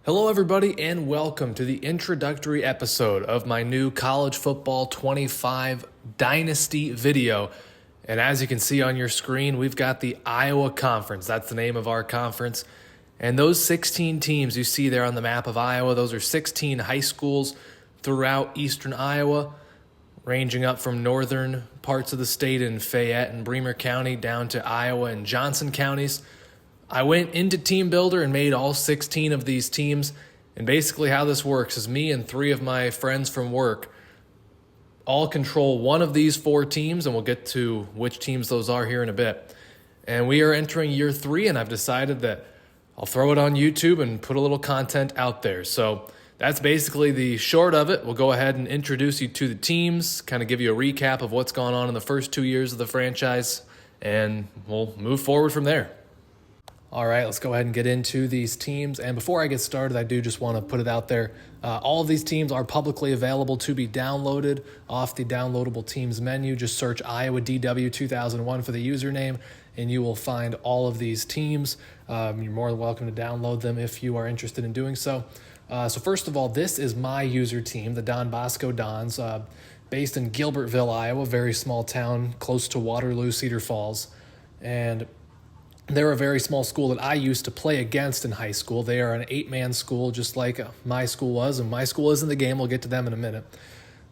Hello, everybody, and welcome to the introductory episode of my new College Football 25 Dynasty video. And as you can see on your screen, we've got the Iowa Conference. That's the name of our conference. And those 16 teams you see there on the map of Iowa, those are 16 high schools throughout eastern Iowa, ranging up from northern parts of the state in Fayette and Bremer County down to Iowa and Johnson counties. I went into TeamBuilder and made all 16 of these teams, and basically how this works is me and 3 of my friends from work all control one of these 4 teams, and we'll get to which teams those are here in a bit. And we are entering year 3, and I've decided that I'll throw it on YouTube and put a little content out there. So that's basically the short of it. We'll go ahead and introduce you to the teams, kind of give you a recap of what's gone on in the first 2 years of the franchise, and we'll move forward from there. All right, let's go ahead and get into these teams. And before I get started, I do just want to put it out there. All of these teams are publicly available to be downloaded off the downloadable teams menu. Just search Iowa DW 2001 for the username, and you will find all of these teams. You're more than welcome to download them if you are interested in doing so. So first of all, this is my user team, the Don Bosco Dons, based in Gilbertville, Iowa, very small town close to Waterloo, Cedar Falls. And they're a very small school that I used to play against in high school. They are an 8-man school, just like my school was, and my school is in the game. We'll get to them in a minute.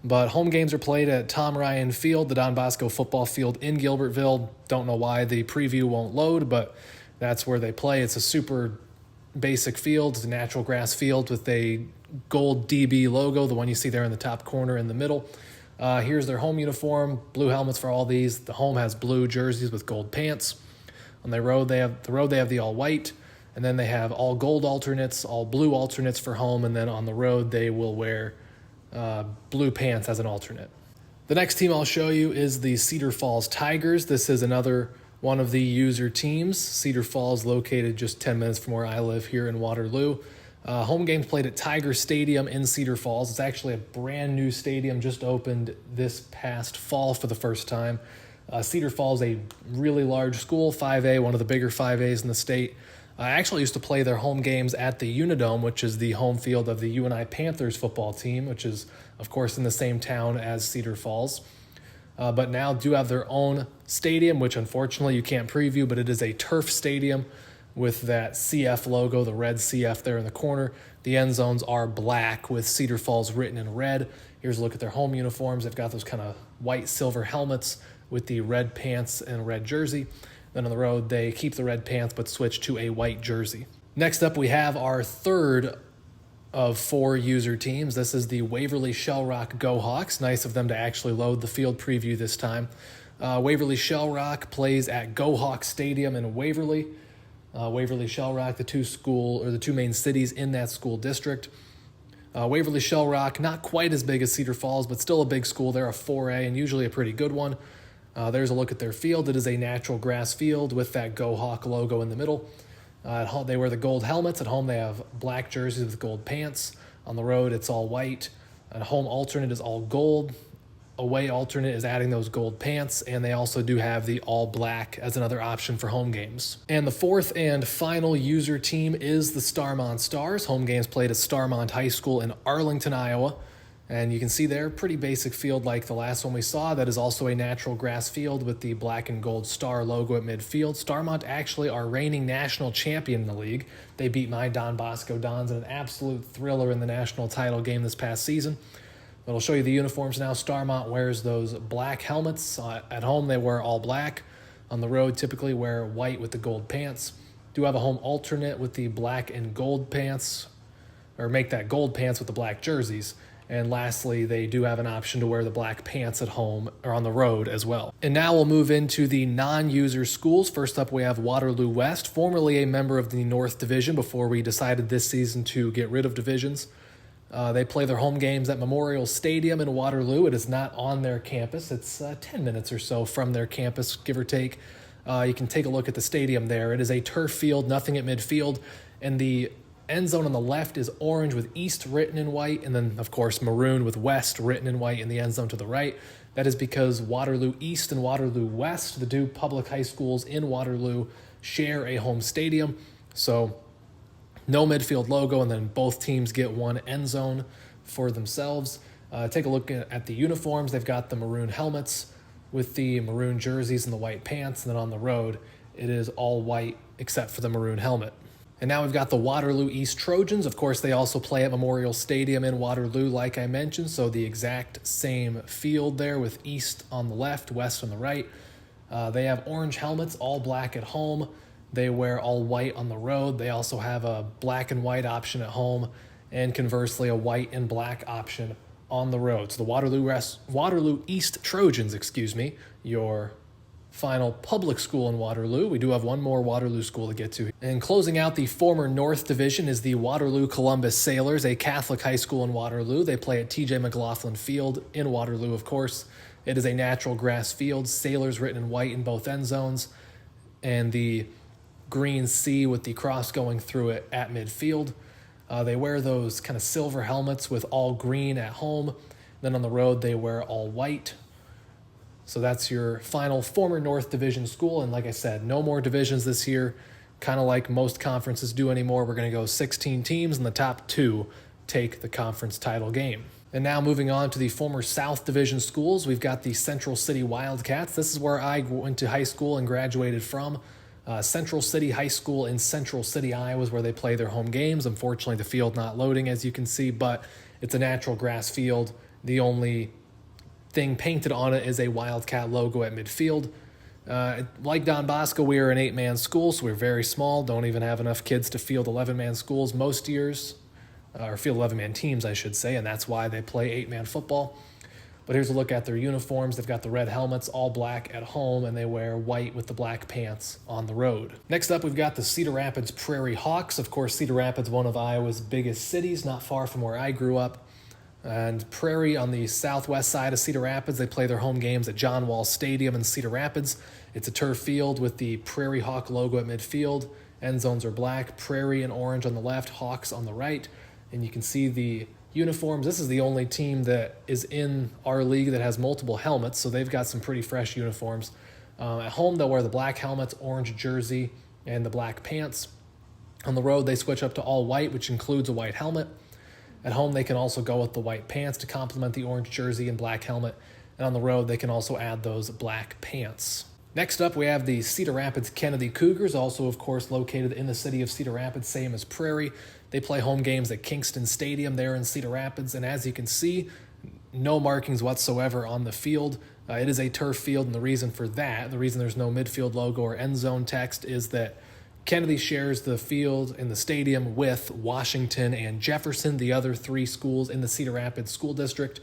But home games are played at Tom Ryan Field, the Don Bosco football field in Gilbertville. Don't know why the preview won't load, but that's where they play. It's a super basic field. It's a natural grass field with a gold DB logo, the one you see there in the top corner in the middle. Here's their home uniform, blue helmets for all these. The home has blue jerseys with gold pants. On the road, they have the all-white, and then they have all gold alternates, all blue alternates for home, and then on the road they will wear blue pants as an alternate. The next team I'll show you is the Cedar Falls Tigers. This is another one of the user teams. Cedar Falls, located just 10 minutes from where I live here in Waterloo. Home games played at Tiger Stadium in Cedar Falls. It's actually a brand new stadium, just opened this past fall for the first time. Cedar Falls, a really large school, 5A, one of the bigger 5As in the state. I actually used to play their home games at the Unidome, which is the home field of the UNI Panthers football team, which is, of course, in the same town as Cedar Falls. But now do have their own stadium, which unfortunately you can't preview, but it is a turf stadium with that CF logo, the red CF there in the corner. The end zones are black with Cedar Falls written in red. Here's a look at their home uniforms. They've got those kind of white silver helmets with the red pants and red jersey. Then on the road, they keep the red pants but switch to a white jersey. Next up, we have our third of 4 user teams. This is the Waverly Shell Rock Go Hawks. Nice of them to actually load the field preview this time. Waverly Shell Rock plays at Go Hawk Stadium in Waverly. Waverly Shell Rock, the two main cities in that school district. Waverly Shell Rock, not quite as big as Cedar Falls, but still a big school. They're a 4A and usually a pretty good one. There's a look at their field. It is a natural grass field with that Go Hawk logo in the middle. At home, they wear the gold helmets. At home, they have black jerseys with gold pants. On the road, it's all white. A home alternate is all gold. Away alternate is adding those gold pants, and they also do have the all black as another option for home games. And the fourth and final user team is the Starmont Stars. Home games played at Starmont High School in Arlington, Iowa. And you can see there, pretty basic field like the last one we saw. That is also a natural grass field with the black and gold star logo at midfield. Starmont actually are reigning national champion in the league. They beat my Don Bosco Dons in an absolute thriller in the national title game this past season. But I'll show you the uniforms now. Starmont wears those black helmets. At home, they wear all black. On the road, typically wear white with the gold pants. Do have a home alternate with the black and gold pants, or make that gold pants with the black jerseys. And lastly, they do have an option to wear the black pants at home or on the road as well. And now we'll move into the non-user schools. First up, we have Waterloo West, formerly a member of the North Division before we decided this season to get rid of divisions. They play their home games at Memorial Stadium in Waterloo. It is not on their campus. It's 10 minutes or so from their campus, give or take. You can take a look at the stadium there. It is a turf field, nothing at midfield, and the end zone on the left is orange with East written in white, and then, of course, maroon with West written in white in the end zone to the right. That is because Waterloo East and Waterloo West, the 2 public high schools in Waterloo, share a home stadium. So No midfield logo, and then both teams get one end zone for themselves. Take a look at the uniforms. They've got the maroon helmets with the maroon jerseys and the white pants, and then on the road, it is all white except for the maroon helmet. And now we've got the Waterloo East Trojans. Of course, they also play at Memorial Stadium in Waterloo, like I mentioned, so the exact same field there with East on the left, West on the right. They have orange helmets, all black at home. They wear all white on the road. They also have a black and white option at home, and conversely, a white and black option on the road. So the Waterloo East Trojans, your final public school in Waterloo. We do have one more Waterloo school to get to. And closing out the former North Division is the Waterloo Columbus Sailors, a Catholic high school in Waterloo. They play at TJ McLaughlin Field in Waterloo, of course. It is a natural grass field, Sailors written in white in both end zones, and the green C with the cross going through it at midfield. They wear those kind of silver helmets with all green at home. Then on the road, they wear all white. So that's your final former North Division school. And like I said, no more divisions this year, kind of like most conferences do anymore. We're going to go 16 teams, and the top 2 take the conference title game. And now moving on to the former South Division schools, we've got the Central City Wildcats. This is where I went to high school and graduated from. Central City High School in Central City, Iowa is where they play their home games. Unfortunately, the field not loading, as you can see, but it's a natural grass field. The only thing painted on it is a Wildcat logo at midfield. Like Don Bosco, we are an 8-man school, so we're very small. Don't even have enough kids to field 11-man schools most years, or field 11-man teams, I should say, and that's why they play 8-man football. But here's a look at their uniforms. They've got the red helmets, all black at home, and they wear white with the black pants on the road. Next up, we've got the Cedar Rapids Prairie Hawks. Of course, Cedar Rapids, one of Iowa's biggest cities, not far from where I grew up. And Prairie on the southwest side of Cedar Rapids, they play their home games at John Wall Stadium in Cedar Rapids. It's a turf field with the Prairie Hawk logo at midfield. End zones are black, Prairie and orange on the left, Hawks on the right. And you can see the uniforms. This is the only team that is in our league that has multiple helmets, so they've got some pretty fresh uniforms. At home, they'll wear the black helmets, orange jersey, and the black pants. On the road, they switch up to all white, which includes a white helmet. At home, they can also go with the white pants to complement the orange jersey and black helmet. And on the road, they can also add those black pants. Next up, we have the Cedar Rapids Kennedy Cougars, also, of course, located in the city of Cedar Rapids, same as Prairie. They play home games at Kingston Stadium there in Cedar Rapids, and as you can see, no markings whatsoever on the field. It is a turf field, and the reason for that, the reason there's no midfield logo or end zone text, is that Kennedy shares the field and the stadium with Washington and Jefferson, the other 3 schools in the Cedar Rapids School District.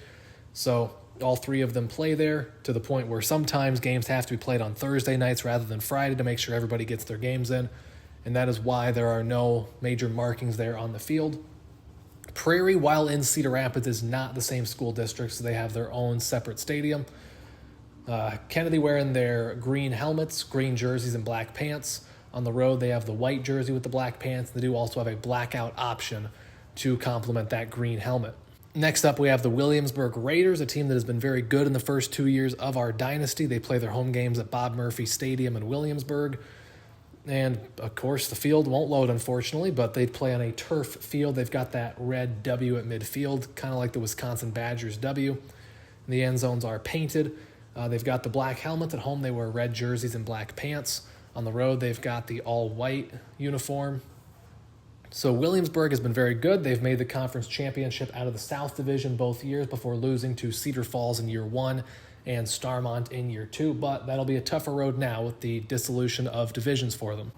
So all 3 of them play there, to the point where sometimes games have to be played on Thursday nights rather than Friday to make sure everybody gets their games in. And that is why there are no major markings there on the field. Prairie, while in Cedar Rapids, is not the same school district, so they have their own separate stadium. Kennedy wearing their green helmets, green jerseys, and black pants. On the road, they have the white jersey with the black pants. They do also have a blackout option to complement that green helmet. Next up, we have the Williamsburg Raiders, a team that has been very good in the first 2 years of our dynasty. They play their home games at Bob Murphy Stadium in Williamsburg. And, of course, the field won't load, unfortunately, but they play on a turf field. They've got that red W at midfield, kind of like the Wisconsin Badgers W. The end zones are painted. They've got the black helmets. At home, they wear red jerseys and black pants. On the road, they've got the all-white uniform. So Williamsburg has been very good. They've made the conference championship out of the South Division both years before losing to Cedar Falls in year 1 and Starmont in year 2, but that'll be a tougher road now with the dissolution of divisions for them.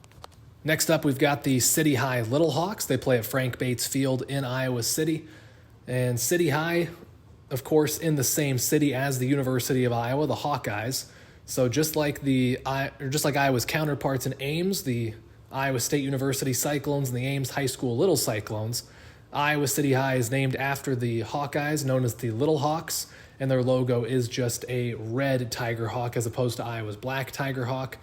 Next up, we've got the City High Little Hawks. They play at Frank Bates Field in Iowa City. And City High, of course, in the same city as the University of Iowa, the Hawkeyes. So just like Iowa's counterparts in Ames, the Iowa State University Cyclones and the Ames High School Little Cyclones, Iowa City High is named after the Hawkeyes, known as the Little Hawks, and their logo is just a red tiger hawk as opposed to Iowa's black tiger hawk.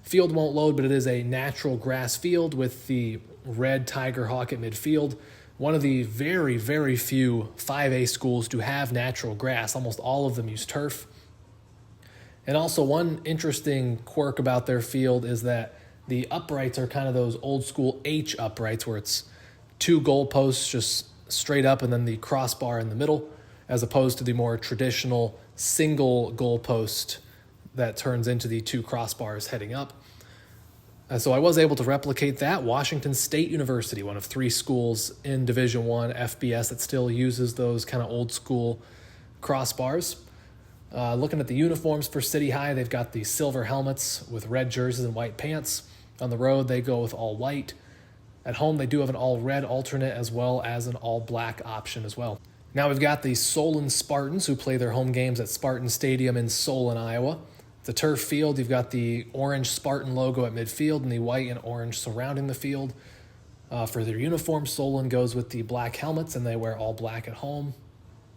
Field won't load, but it is a natural grass field with the red tiger hawk at midfield. One of the very, very few 5A schools to have natural grass. Almost all of them use turf. And also one interesting quirk about their field is that the uprights are kind of those old school H uprights where it's 2 goalposts just straight up and then the crossbar in the middle, as opposed to the more traditional single goalpost that turns into the 2 crossbars heading up. So I was able to replicate that. Washington State University, one of 3 schools in Division I FBS that still uses those kind of old school crossbars. Looking at the uniforms for City High, they've got the silver helmets with red jerseys and white pants. On the road, they go with all white. At home, they do have an all red alternate as well as an all black option as well. Now we've got the Solon Spartans, who play their home games at Spartan Stadium in Solon, Iowa. The turf field, you've got the orange Spartan logo at midfield and the white and orange surrounding the field. For their uniform, Solon goes with the black helmets, and they wear all black at home.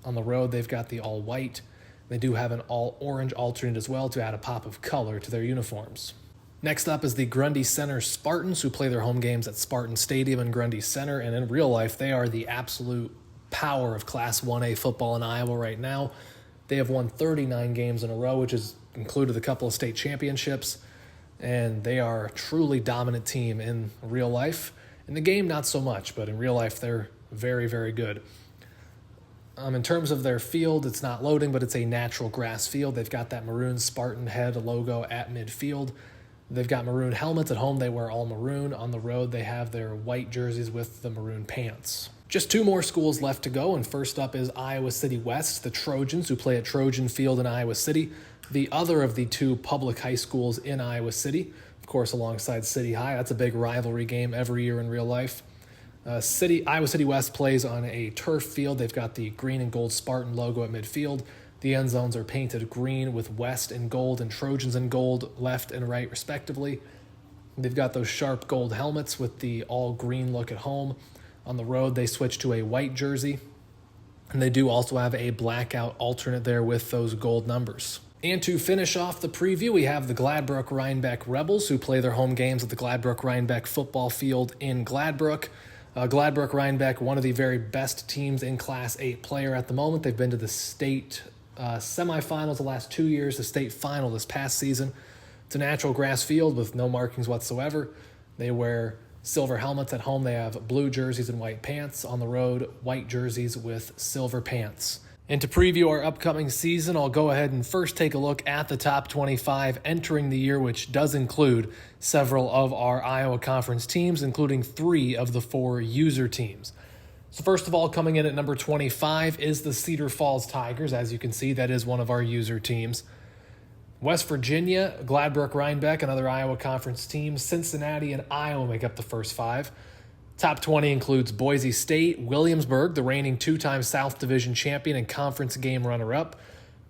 On the road, they've got the all white. They do have an all orange alternate as well to add a pop of color to their uniforms. Next up is the Grundy Center Spartans, who play their home games at Spartan Stadium and Grundy Center, and in real life, they are the absolute power of Class 1A football in Iowa right now. They have won 39 games in a row, which has included a couple of state championships, and they are a truly dominant team in real life. In the game, not so much, but in real life, they're very, very good. In terms of their field, it's not loading, but it's a natural grass field. They've got that maroon Spartan head logo at midfield. They've got maroon helmets. At home, they wear all maroon. On the road, they have their white jerseys with the maroon pants. Just 2 more schools left to go, and first up is Iowa City West, the Trojans, who play at Trojan Field in Iowa City, the other of the 2 public high schools in Iowa City, of course, alongside City High. That's a big rivalry game every year in real life. Iowa City West plays on a turf field. They've got the green and gold Spartan logo at midfield. The end zones are painted green with West in gold and Trojans in gold, left and right respectively. They've got those sharp gold helmets with the all green look at home. On the road, they switch to a white jersey, and they do also have a blackout alternate there with those gold numbers. And to finish off the preview, we have the Gladbrook-Rhinebeck Rebels, who play their home games at the Gladbrook-Rhinebeck football field in Gladbrook. Gladbrook-Rhinebeck, one of the very best teams in Class 8 player at the moment. They've been to the state semifinals the last 2 years, the state final this past season. It's a natural grass field with no markings whatsoever. They wear silver helmets. At home, they have blue jerseys and white pants. On the road, white jerseys with silver pants. And to preview our upcoming season, I'll go ahead and first take a look at the top 25 entering the year, which does include several of our Iowa Conference teams, including 3 of the 4 user teams. So first of all, coming in at number 25 is the Cedar Falls Tigers. As you can see, that is one of our user teams. West Virginia, Gladbrook-Rhinebeck, another Iowa Conference team. Cincinnati and Iowa make up the first 5. Top 20 includes Boise State, Williamsburg, the reigning 2-time South Division champion and conference game runner-up,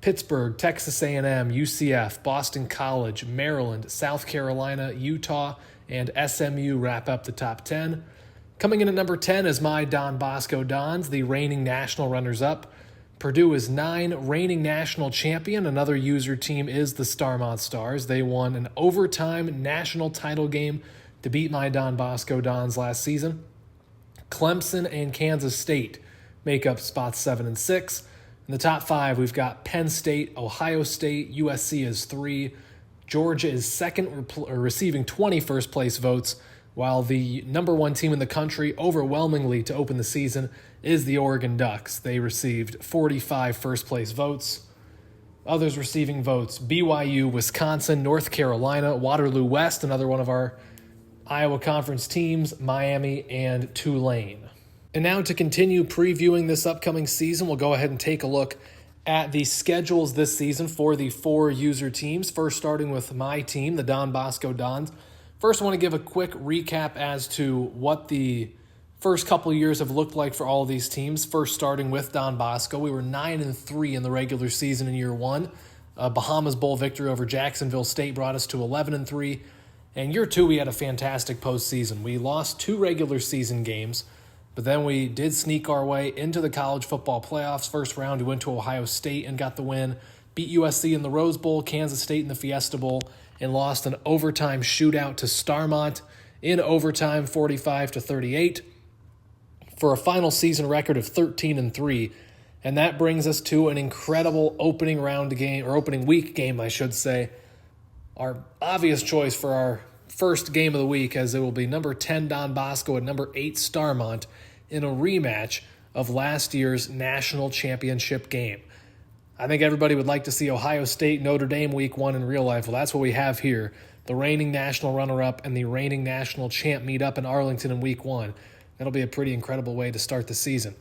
Pittsburgh, Texas A&M, UCF, Boston College, Maryland, South Carolina, Utah, and SMU wrap up the top 10. Coming in at number 10 is my Don Bosco Dons, the reigning national runners-up. Purdue is 9, reigning national champion. Another user team is the Starmont Stars. They won an overtime national title game to beat my Don Bosco Dons last season. Clemson and Kansas State make up spots 7 and 6. In the top 5, we've got Penn State, Ohio State, USC is 3. Georgia is second, receiving 20 first-place votes, while the number 1 team in the country, overwhelmingly to open the season, is the Oregon Ducks. They received 45 first-place votes. Others receiving votes: BYU, Wisconsin, North Carolina, Waterloo West, another one of our Iowa Conference teams, Miami, and Tulane. And now to continue previewing this upcoming season, we'll go ahead and take a look at the schedules this season for the 4 user teams. First, starting with my team, the Don Bosco Dons. First, I want to give a quick recap as to what the first couple of years have looked like for all of these teams. First, starting with Don Bosco, we were 9-3 in the regular season in year 1. Bahamas Bowl victory over Jacksonville State brought us to 11-3. And year 2, we had a fantastic postseason. We lost 2 regular season games, but then we did sneak our way into the college football playoffs. First round, we went to Ohio State and got the win, beat USC in the Rose Bowl, Kansas State in the Fiesta Bowl, and lost an overtime shootout to Starmont in overtime, 45-38, for a final season record of 13-3. And that brings us to an incredible opening week game, I should say. Our obvious choice for our first game of the week, as it will be number 10 Don Bosco and number 8 Starmont in a rematch of last year's national championship game. I think everybody would like to see Ohio State, Notre Dame week 1 in real life. Well, that's what we have here. The reigning national runner-up and the reigning national champ meet up in Arlington in week 1. That'll be a pretty incredible way to start the season.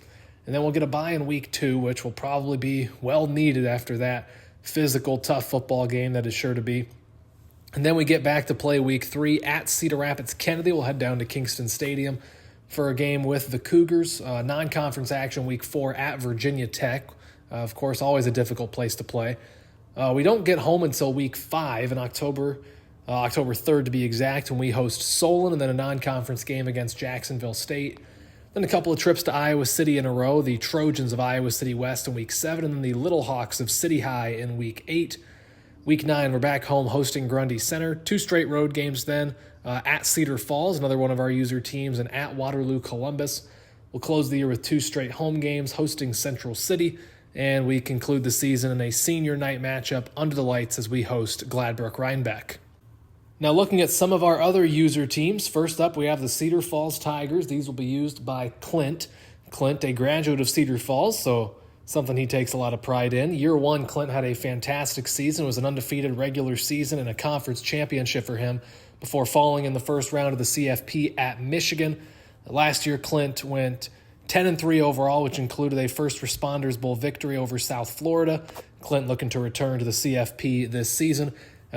And then we'll get a bye in week 2, which will probably be well needed after that physical, tough football game that is sure to be. And then we get back to play week 3 at Cedar Rapids Kennedy. We'll head down to Kingston Stadium for a game with the Cougars. Non-conference action week 4 at Virginia Tech. Of course, always a difficult place to play. We don't get home until week 5 in October 3rd to be exact, when we host Solon, and then a non-conference game against Jacksonville State. Then a couple of trips to Iowa City in a row, the Trojans of Iowa City West in week 7, and then the Little Hawks of City High in week 8. Week 9, we're back home hosting Grundy Center. 2 straight road games then, at Cedar Falls, another one of our user teams, and at Waterloo Columbus. We'll close the year with 2 straight home games hosting Central City, and we conclude the season in a senior night matchup under the lights as we host Gladbrook Rhinebeck. Now looking at some of our other user teams, first up we have the Cedar Falls Tigers. These will be used by Clint. Clint, a graduate of Cedar Falls, so something he takes a lot of pride in. Year 1, Clint had a fantastic season. It was an undefeated regular season and a conference championship for him before falling in the first round of the CFP at Michigan. Last year, Clint went 10-3 overall, which included a First Responders Bowl victory over South Florida. Clint looking to return to the CFP this season.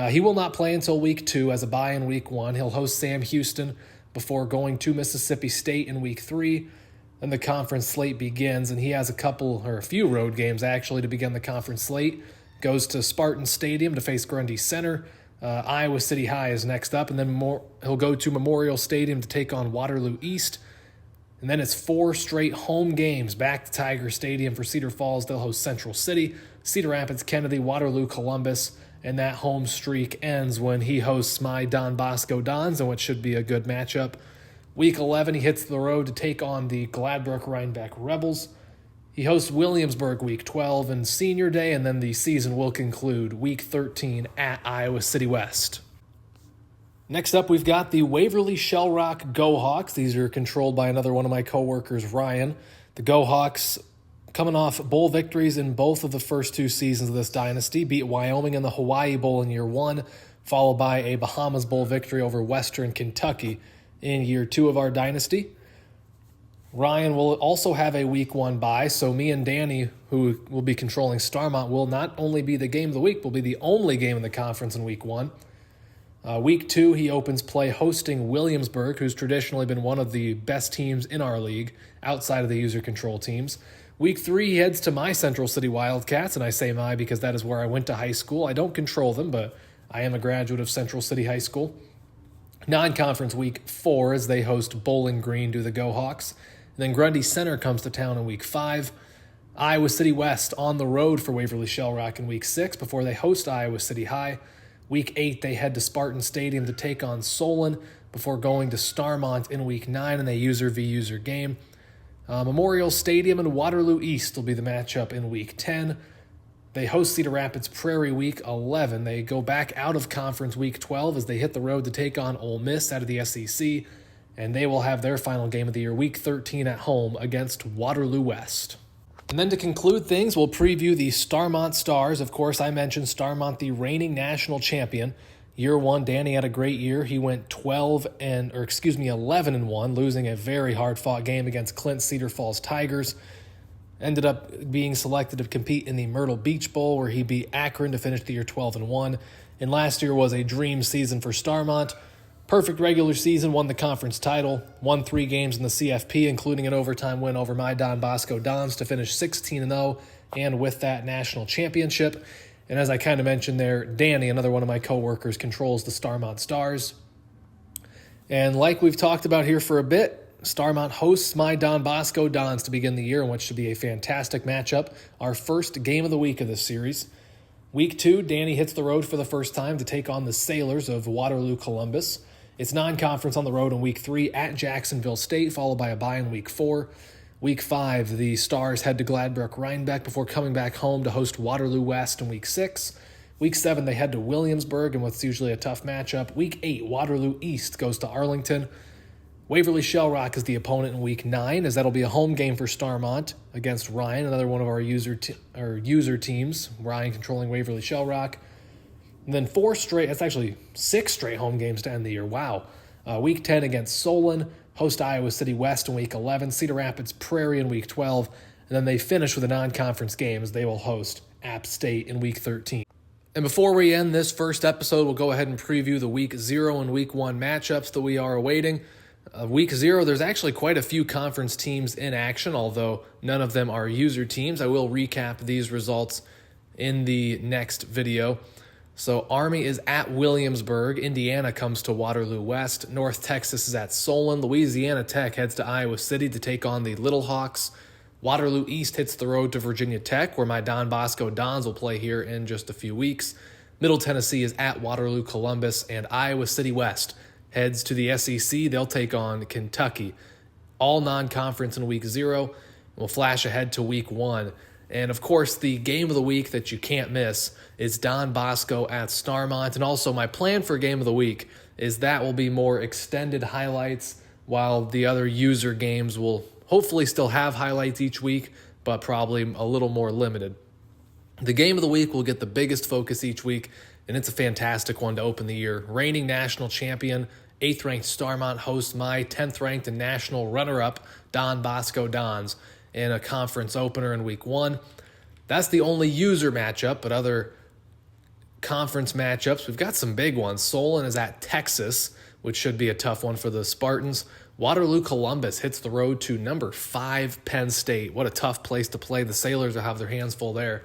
He will not play until week 2 as a bye in week 1. He'll host Sam Houston before going to Mississippi State in week 3. Then the conference slate begins, and he has a few road games actually to begin the conference slate. Goes to Spartan Stadium to face Grundy Center. Iowa City High is next up, and then he'll go to Memorial Stadium to take on Waterloo East. And then it's 4 straight home games back to Tiger Stadium for Cedar Falls. They'll host Central City, Cedar Rapids Kennedy, Waterloo Columbus, and that home streak ends when he hosts my Don Bosco Dons in what should be a good matchup. Week 11, he hits the road to take on the Gladbrook Rhinebeck Rebels. He hosts Williamsburg week 12 and Senior Day, and then the season will conclude week 13 at Iowa City West. Next up, we've got the Waverly Shell Rock Go Hawks. These are controlled by another one of my coworkers, Ryan. The Go Hawks, coming off bowl victories in both of the first 2 seasons of this dynasty, beat Wyoming in the Hawaii Bowl in year 1, followed by a Bahamas Bowl victory over Western Kentucky in year 2 of our dynasty. Ryan will also have a week 1 bye, so me and Danny, who will be controlling Starmont, will not only be the game of the week, will be the only game in the conference in week 1. Week 2, he opens play hosting Williamsburg, who's traditionally been one of the best teams in our league outside of the user control teams. Week 3, he heads to my Central City Wildcats, and I say my because that is where I went to high school. I don't control them, but I am a graduate of Central City High School. Non-conference week 4 as they host Bowling Green to the Go Hawks. And then Grundy Center comes to town in week 5. Iowa City West on the road for Waverly Shell Rock in week 6 before they host Iowa City High. Week 8, they head to Spartan Stadium to take on Solon before going to Starmont in week 9 in a user v. user game. Memorial Stadium and Waterloo East will be the matchup in week 10. They host Cedar Rapids Prairie week 11. They go back out of conference week 12 as they hit the road to take on Ole Miss out of the SEC, and they will have their final game of the year, week 13 at home against Waterloo West. And then to conclude things, we'll preview the Starmont Stars. Of course, I mentioned Starmont, the reigning national champion. Year 1, Danny had a great year. He went 11-1, losing a very hard-fought game against Clint Cedar Falls Tigers. Ended up being selected to compete in the Myrtle Beach Bowl, where he beat Akron to finish the year 12-1. And last year was a dream season for Starmont. Perfect regular season, won the conference title, won 3 games in the CFP, including an overtime win over my Don Bosco Dons to finish 16-0, and with that national championship. And as I kind of mentioned there, Danny, another one of my coworkers, controls the Starmont Stars. And like we've talked about here for a bit, Starmont hosts my Don Bosco Dons to begin the year, in which should be a fantastic matchup, our first game of the week of this series. Week 2, Danny hits the road for the first time to take on the Sailors of Waterloo Columbus. It's non-conference on the road in week 3 at Jacksonville State, followed by a bye in week 4. Week 5, the Stars head to Gladbrook Rhinebeck before coming back home to host Waterloo West in week 6. Week 7, they head to Williamsburg in what's usually a tough matchup. Week 8, Waterloo East goes to Arlington. Waverly Shellrock is the opponent in Week 9, as that'll be a home game for Starmont against Ryan, another one of our user teams. Ryan controlling Waverly Shellrock. And then 6 straight home games to end the year. Wow. Week 10 against Solon, host Iowa City West in Week 11, Cedar Rapids Prairie in Week 12, and then they finish with a non-conference game as they will host App State in Week 13. And before we end this first episode, we'll go ahead and preview the Week 0 and Week 1 matchups that we are awaiting. Week 0, there's actually quite a few conference teams in action, although none of them are user teams. I will recap these results in the next video. So Army is at Williamsburg. Indiana comes to Waterloo West. North Texas is at Solon. Louisiana Tech heads to Iowa City to take on the Little Hawks. Waterloo East hits the road to Virginia Tech, where my Don Bosco Dons will play here in just a few weeks. Middle Tennessee is at Waterloo Columbus, and Iowa City West heads to the SEC. They'll take on Kentucky. All non-conference in Week 0. We'll flash ahead to Week 1. And, of course, the game of the week that you can't miss is Don Bosco at Starmont. And also my plan for game of the week is that will be more extended highlights, while the other user games will hopefully still have highlights each week, but probably a little more limited. The game of the week will get the biggest focus each week, and it's a fantastic one to open the year. Reigning national champion, 8th-ranked Starmont hosts my 10th-ranked and national runner-up Don Bosco Dons in a conference opener in Week 1. That's the only user matchup, but other conference matchups, we've got some big ones. Solon is at Texas, which should be a tough one for the Spartans. Waterloo Columbus hits the road to number 5 Penn State. What a tough place to play. The Sailors will have their hands full there.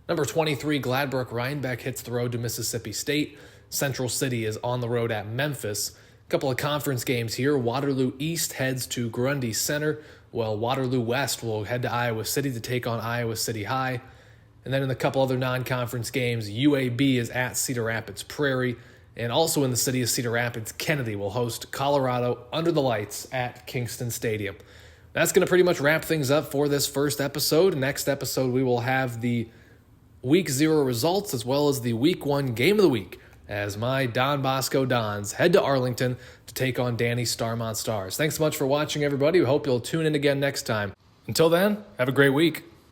Number 23 Gladbrook Rhinebeck hits the road to Mississippi State. Central City is on the road at Memphis. A couple of conference games here. Waterloo East heads to Grundy Center, while Waterloo West will head to Iowa City to take on Iowa City High. And then in a couple other non-conference games, UAB is at Cedar Rapids Prairie. And also in the city of Cedar Rapids, Kennedy will host Colorado under the lights at Kingston Stadium. That's going to pretty much wrap things up for this first episode. Next episode, we will have the Week 0 results as well as the Week 1 game of the week, as my Don Bosco Dons head to Arlington to take on Danny Starmont Stars. Thanks so much for watching, everybody. We hope you'll tune in again next time. Until then, have a great week.